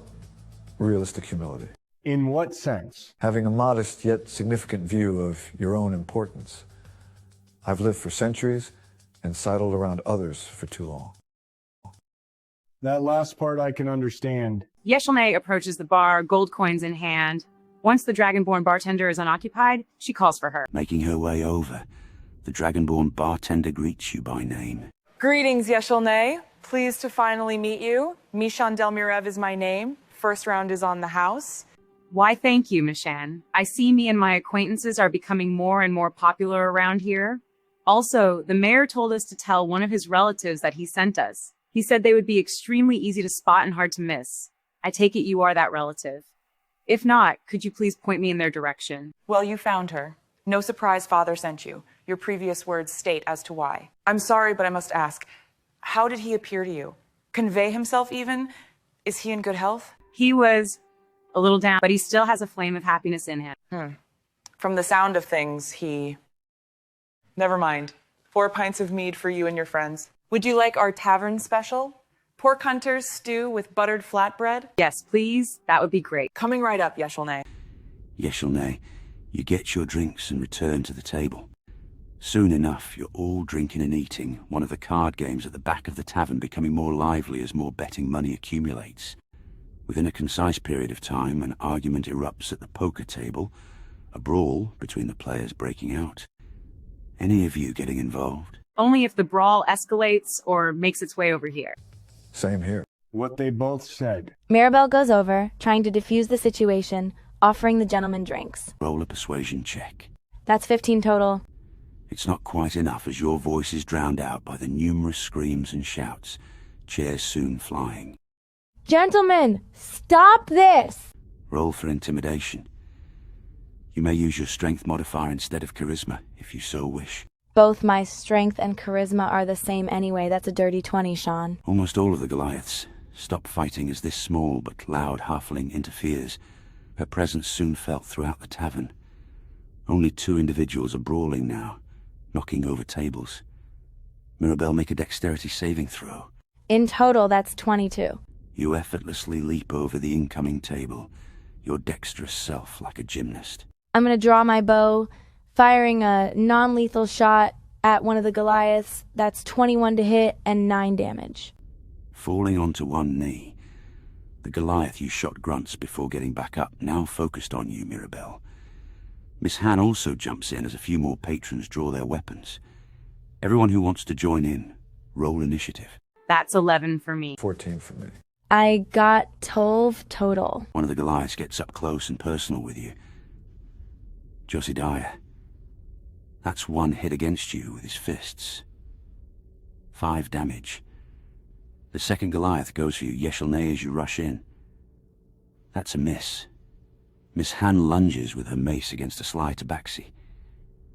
realistic humility. In what sense? Having a modest yet significant view of your own importance. I've lived for centuries and sidled around others for too long. That last part I can understand. Yeshelne approaches the bar, gold coins in hand. Once the Dragonborn bartender is unoccupied, she calls for her. Making her way over, the Dragonborn bartender greets you by name. Greetings, Yeshelne. Pleased to finally meet you. Mishan Delmirev is my name. First round is on the house. Why, thank you, Mishan. I see me and my acquaintances are becoming more and more popular around here. Also, the mayor told us to tell one of his relatives that he sent us. He said they would be extremely easy to spot and hard to miss. I take it you are that relative. If not, could you please point me in their direction? Well, you found her. No surprise father sent you. Your previous words state as to why. I'm sorry, but I must ask, how did he appear to you? Convey himself even? Is he in good health? He was a little down, but he still has a flame of happiness in him. From the sound of things, he... Never mind. 4 pints of mead for you and your friends. Would you like our tavern special? Pork hunter's stew with buttered flatbread? Yes, please. That would be great. Coming right up, Yeshelne. Yeshelne, you get your drinks and return to the table. Soon enough, you're all drinking and eating, one of the card games at the back of the tavern becoming more lively as more betting money accumulates. Within a concise period of time, an argument erupts at the poker table, a brawl between the players breaking out. Any of you getting involved? Only if the brawl escalates or makes its way over here. Same here. What they both said. Mirabelle goes over, trying to defuse the situation, offering the gentleman drinks. Roll a persuasion check. That's 15 total. It's not quite enough as your voice is drowned out by the numerous screams and shouts, chairs soon flying. Gentlemen, stop this! Roll for intimidation. You may use your strength modifier instead of charisma, if you so wish. Both my strength and charisma are the same anyway. That's a dirty 20, Sean. Almost all of the Goliaths stop fighting as this small but loud halfling interferes. Her presence soon felt throughout the tavern. Only 2 individuals are brawling now, knocking over tables. Mirabelle, make a dexterity saving throw. In total, that's 22. You effortlessly leap over the incoming table, your dexterous self like a gymnast. I'm gonna draw my bow, firing a non-lethal shot at one of the Goliaths. That's 21 to hit and 9 damage. Falling onto one knee, the Goliath you shot grunts before getting back up, now focused on you, Mirabelle. Miss Han also jumps in as a few more patrons draw their weapons. Everyone who wants to join in, roll initiative. That's 11 for me. 14 for me. I got 12 total. One of the Goliaths gets up close and personal with you. Josidiah. That's 1 hit against you with his fists. 5 damage. The second Goliath goes for you, Yeshelne, as you rush in. That's a miss. Miss Han lunges with her mace against a sly tabaxi,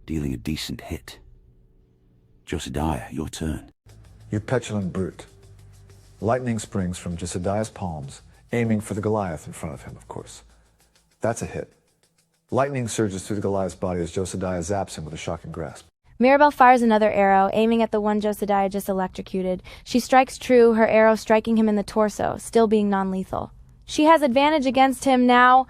dealing a decent hit. Josidiah, your turn. You petulant brute. Lightning springs from Josidiah's palms, aiming for the Goliath in front of him, of course. That's a hit. Lightning surges through the Goliath's body as Josiah zaps him with a shocking grasp. Mirabelle fires another arrow, aiming at the one Josiah just electrocuted. She strikes true, her arrow striking him in the torso, still being non-lethal. She has advantage against him now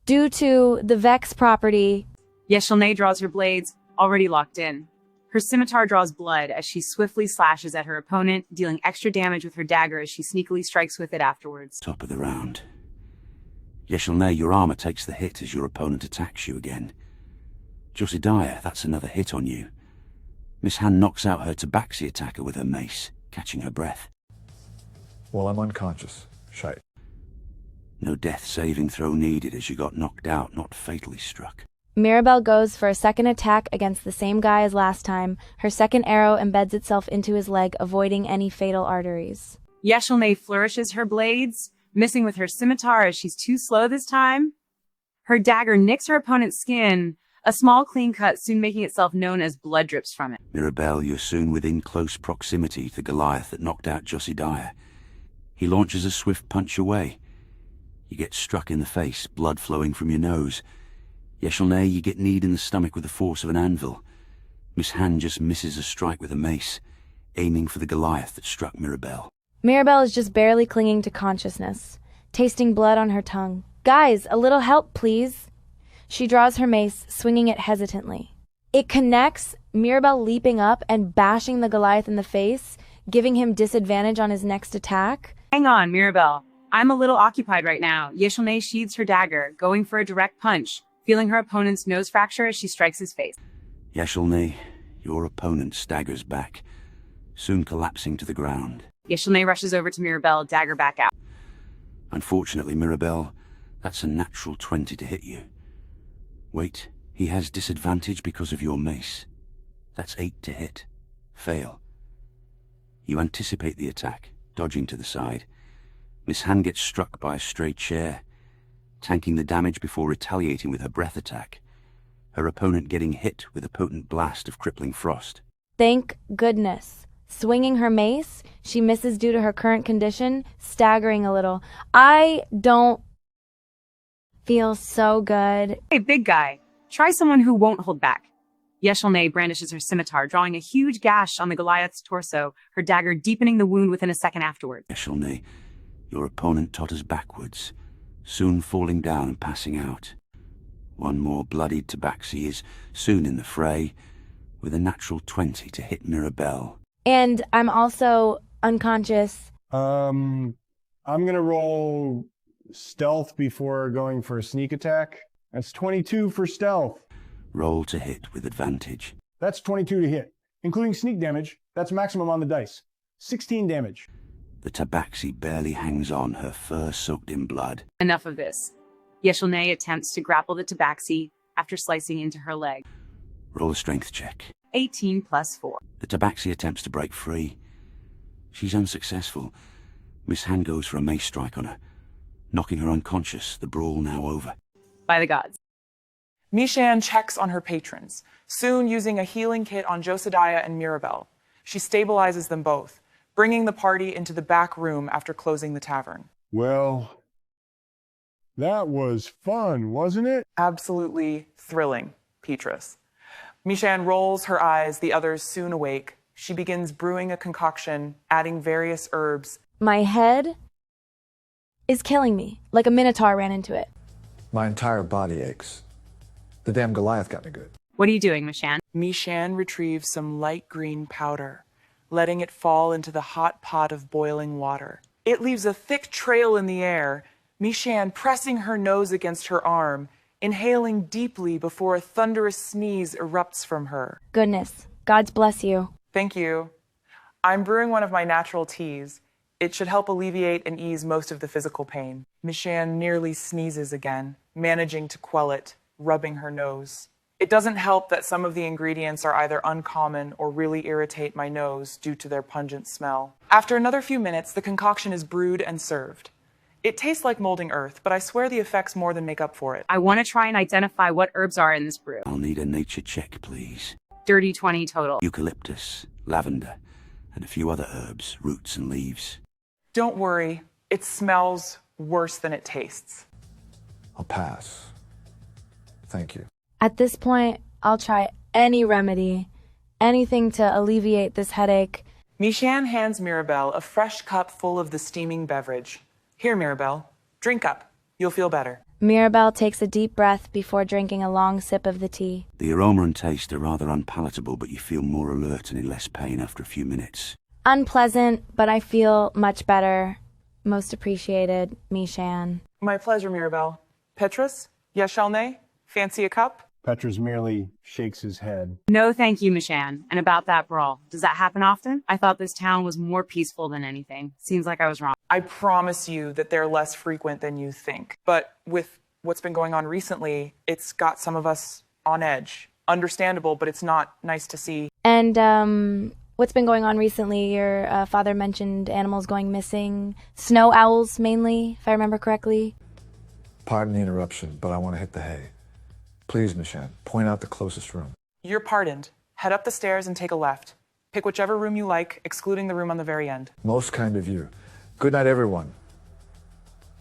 due to the Vex property. Yeshelne draws her blades, already locked in. Her scimitar draws blood as she swiftly slashes at her opponent, dealing extra damage with her dagger as she sneakily strikes with it afterwards. Top of the round. Yeshelne, your armor takes the hit as your opponent attacks you again. Josiah, that's another hit on you. Miss Han knocks out her tabaxi attacker with her mace, catching her breath. Well, I'm unconscious. Shite. No death saving throw needed as you got knocked out, not fatally struck. Mirabelle goes for a second attack against the same guy as last time. Her second arrow embeds itself into his leg, avoiding any fatal arteries. Yeshelne flourishes her blades, missing with her scimitar as she's too slow this time. Her dagger nicks her opponent's skin, a small clean cut soon making itself known as blood drips from it. Mirabelle, you're soon within close proximity to the Goliath that knocked out Josiah. He launches a swift punch away. You get struck in the face, blood flowing from your nose. Yeshelne, you get kneed in the stomach with the force of an anvil. Miss Han just misses a strike with a mace, aiming for the Goliath that struck Mirabelle. Mirabelle is just barely clinging to consciousness, tasting blood on her tongue. Guys, a little help, please. She draws her mace, swinging it hesitantly. It connects, Mirabelle leaping up and bashing the Goliath in the face, giving him disadvantage on his next attack. Hang on, Mirabelle. I'm a little occupied right now. Yeshelne sheathes her dagger, going for a direct punch, feeling her opponent's nose fracture as she strikes his face. Yeshelne, your opponent staggers back, soon collapsing to the ground. Yeshelne rushes over to Mirabelle, dagger back out. Unfortunately, Mirabelle, that's a natural 20 to hit you. Wait, he has disadvantage because of your mace. That's 8 to hit. Fail. You anticipate the attack, dodging to the side. Miss Han gets struck by a stray chair, tanking the damage before retaliating with her breath attack, her opponent getting hit with a potent blast of crippling frost. Thank goodness. Swinging her mace, she misses due to her current condition, staggering a little. I don't feel so good. Hey, big guy, try someone who won't hold back. Yeshelne brandishes her scimitar, drawing a huge gash on the Goliath's torso, her dagger deepening the wound within a second afterwards. Yeshelne, your opponent totters backwards, soon falling down and passing out. One more bloodied tabaxi is soon in the fray, with a natural 20 to hit Mirabelle. And I'm also unconscious. I'm gonna roll stealth before going for a sneak attack. That's 22 for stealth. Roll to hit with advantage. That's 22 to hit. Including sneak damage, that's maximum on the dice. 16 damage. The tabaxi barely hangs on, her fur soaked in blood. Enough of this. Yeshelne attempts to grapple the tabaxi after slicing into her leg. Roll a strength check. 18 plus 4. The tabaxi attempts to break free. She's unsuccessful. Miss Han goes for a mace strike on her, knocking her unconscious, the brawl now over. By the gods. Mishan checks on her patrons, soon using a healing kit on Josiah and Mirabelle. She stabilizes them both, bringing the party into the back room after closing the tavern. Well, that was fun, wasn't it? Absolutely thrilling, Petrus. Mishan rolls her eyes, the others soon awake. She begins brewing a concoction, adding various herbs. My head is killing me, like a minotaur ran into it. My entire body aches. The damn Goliath got me good. What are you doing, Mishan? Mishan retrieves some light green powder, letting it fall into the hot pot of boiling water. It leaves a thick trail in the air, Mishan pressing her nose against her arm, inhaling deeply before a thunderous sneeze erupts from her. Goodness, God's bless you. Thank you. I'm brewing one of my natural teas. It should help alleviate and ease most of the physical pain. Mishan nearly sneezes again, managing to quell it, rubbing her nose. It doesn't help that some of the ingredients are either uncommon or really irritate my nose due to their pungent smell. After another few minutes, the concoction is brewed and served. It tastes like molding earth, but I swear the effects more than make up for it. I want to try and identify what herbs are in this brew. I'll need a nature check, please. Dirty 20 total. Eucalyptus, lavender, and a few other herbs, roots and leaves. Don't worry, it smells worse than it tastes. I'll pass. Thank you. At this point, I'll try any remedy, anything to alleviate this headache. Mishan hands Mirabelle a fresh cup full of the steaming beverage. Here, Mirabelle, drink up. You'll feel better. Mirabelle takes a deep breath before drinking a long sip of the tea. The aroma and taste are rather unpalatable, but you feel more alert and in less pain after a few minutes. Unpleasant, but I feel much better. Most appreciated, Mishan. My pleasure, Mirabelle. Petrus? Yeshelne? Fancy a cup? Petrus merely shakes his head. No, thank you, Mishan. And about that brawl, does that happen often? I thought this town was more peaceful than anything. Seems like I was wrong. I promise you that they're less frequent than you think. But with what's been going on recently, it's got some of us on edge. Understandable, but it's not nice to see. And, what's been going on recently? Your father mentioned animals going missing. Snow owls, mainly, if I remember correctly. Pardon the interruption, but I want to hit the hay. Please, Mishan, point out the closest room. You're pardoned. Head up the stairs and take a left. Pick whichever room you like, excluding the room on the very end. Most kind of you. Good night, everyone.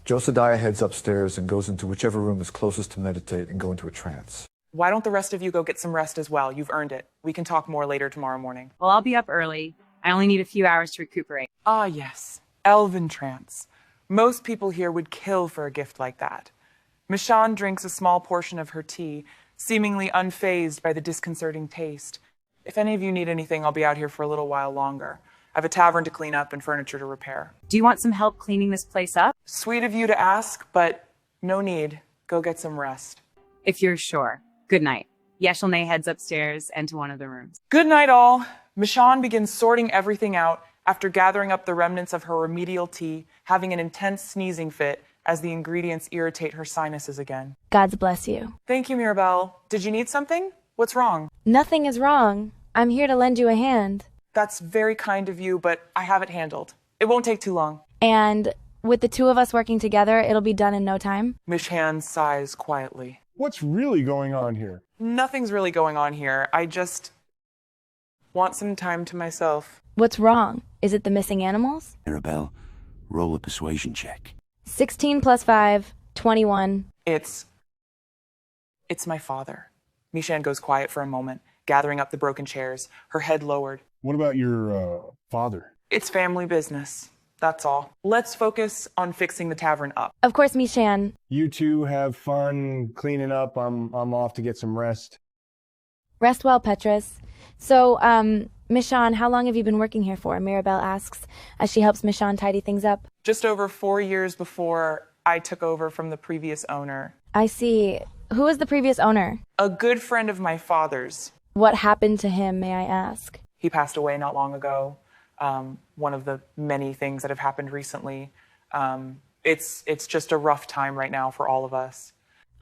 Josiah heads upstairs and goes into whichever room is closest to meditate and go into a trance. Why don't the rest of you go get some rest as well? You've earned it. We can talk more later tomorrow morning. Well, I'll be up early. I only need a few hours to recuperate. Ah, yes. Elven trance. Most people here would kill for a gift like that. Mishan drinks a small portion of her tea, seemingly unfazed by the disconcerting taste. If any of you need anything, I'll be out here for a little while longer. I have a tavern to clean up and furniture to repair. Do you want some help cleaning this place up? Sweet of you to ask, but no need. Go get some rest. If you're sure. Good night. Yeshelne heads upstairs and to one of the rooms. Good night, all. Mishan begins sorting everything out after gathering up the remnants of her remedial tea, having an intense sneezing fit as the ingredients irritate her sinuses again. God bless you. Thank you, Mirabelle. Did you need something? What's wrong? Nothing is wrong. I'm here to lend you a hand. That's very kind of you, but I have it handled. It won't take too long. And with the two of us working together, it'll be done in no time. Mishan sighs quietly. What's really going on here? Nothing's really going on here. I just want some time to myself. What's wrong? Is it the missing animals? Mirabelle, roll a persuasion check. 16 plus 5, 21. It's my father. Mishan goes quiet for a moment, gathering up the broken chairs, her head lowered. What about your father? It's family business. That's all. Let's focus on fixing the tavern up. Of course, Mishan. You two have fun cleaning up. I'm off to get some rest. Rest well, Petrus. So, Mishan, how long have you been working here for? Mirabelle asks, as she helps Mishan tidy things up. Just over 4 years before I took over from the previous owner. I see. Who was the previous owner? A good friend of my father's. What happened to him, may I ask? He passed away not long ago. One of the many things that have happened recently. It's just a rough time right now for all of us.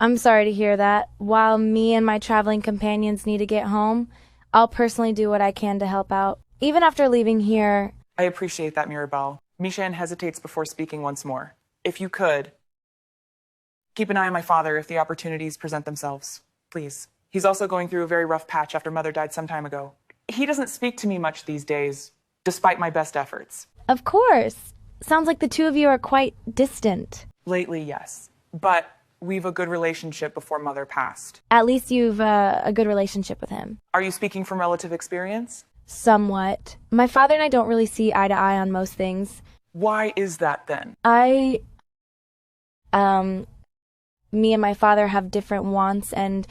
I'm sorry to hear that. While me and my traveling companions need to get home, I'll personally do what I can to help out. Even after leaving here... I appreciate that, Mirabelle. Mishan hesitates before speaking once more. If you could, keep an eye on my father if the opportunities present themselves. Please. He's also going through a very rough patch after Mother died some time ago. He doesn't speak to me much these days, despite my best efforts. Of course. Sounds like the two of you are quite distant. Lately, yes. But we've a good relationship before Mother passed. At least you've a good relationship with him. Are you speaking from relative experience? Somewhat. My father and I don't really see eye to eye on most things. Why is that then? Me and my father have different wants and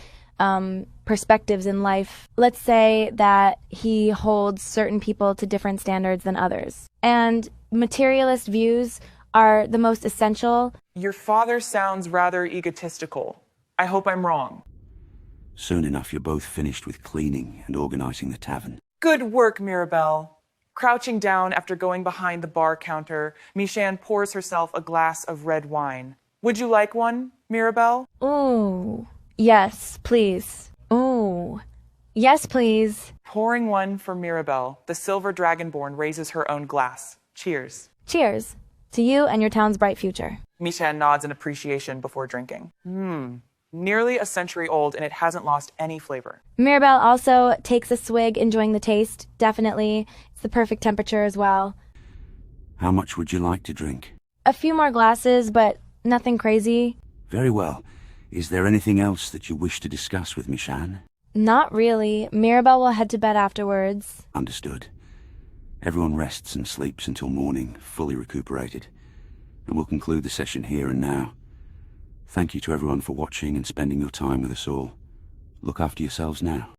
perspectives in life. Let's say that he holds certain people to different standards than others. And materialist views are the most essential. Your father sounds rather egotistical. I hope I'm wrong. Soon enough, you're both finished with cleaning and organizing the tavern. Good work, Mirabelle. Crouching down after going behind the bar counter, Mishan pours herself a glass of red wine. Would you like one, Mirabelle? Ooh. Yes, please. Ooh. Yes, please. Pouring one for Mirabelle, the silver dragonborn raises her own glass. Cheers. Cheers. To you and your town's bright future. Mishan nods in appreciation before drinking. Nearly a century old, and it hasn't lost any flavor. Mirabelle also takes a swig, enjoying the taste. Definitely. It's the perfect temperature as well. How much would you like to drink? A few more glasses, but nothing crazy. Very well. Is there anything else that you wish to discuss with me, Shan? Not really. Mirabelle will head to bed afterwards. Understood. Everyone rests and sleeps until morning, fully recuperated. And we'll conclude the session here and now. Thank you to everyone for watching and spending your time with us all. Look after yourselves now.